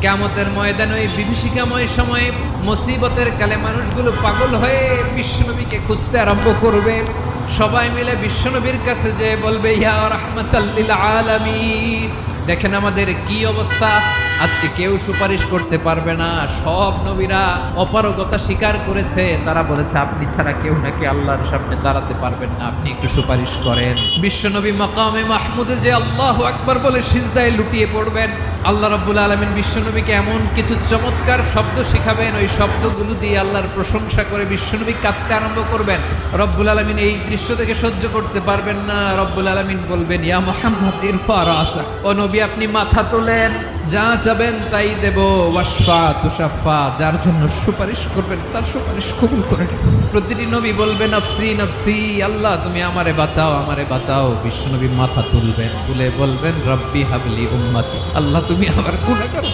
কিয়ামতের ময়দানে ওই বিভীষিকাময় সময়ে মুসিবতের কালে মানুষগুলো পাগল হয়ে বিশ্বনবীকে খুঁজতে আরম্ভ করবে। সবাই মিলে বিশ্বনবীর কাছে যে বলবে, ইয়া রাহমাতাল লিল আলামিন, দেখেন আমাদের কি অবস্থা, আজকে কেউ সুপারিশ করতে পারবে না। সব নবীরা অপারগতা স্বীকার করেছে, তারা বলেছে আপনি ছাড়া কেউ নাকি আল্লাহর সামনে দাঁড়াতে পারবেন না, আপনি একটু সুপারিশ করেন। বিশ্বনবী মাকামে মাহমুদে যে আল্লাহু আকবার বলে সিজদায় লুটিয়ে পড়বেন, আল্লাহ রাব্বুল আলামিন বিশ্বনবীকে এমন কিছু চমৎকার শব্দ শিখাবেন, ওই শব্দগুলো দিয়ে আল্লাহর প্রশংসা করে বিশ্বনবী কাঁদতে আরম্ভ করবেন। রব্বুল আলামিন এই দৃশ্য থেকে সহ্য করতে পারবেন না। রব্বুল আলামিন বলবেন, ইয়া মুহাম্মদ ইরফা রাসা, ও নবী আপনি মাথা তোলেন, যা চাবেন তাই দেব। ওয়াশফা তুশাফা, যার জন্য সুপারিশ করবেন তার সুপারিশ কবুল করে নেবেন। প্রতিটি নবী বলবেন নফসি নফসি, আল্লাহ তুমি আমারে বাঁচাও, আমারে বাঁচাও। বিশ্বনবী মাথা তুলবেন, তুলে বলবেন রব্বি হাবলি উম্মতি, আল্লাহ তুমি আমার গুনাহগার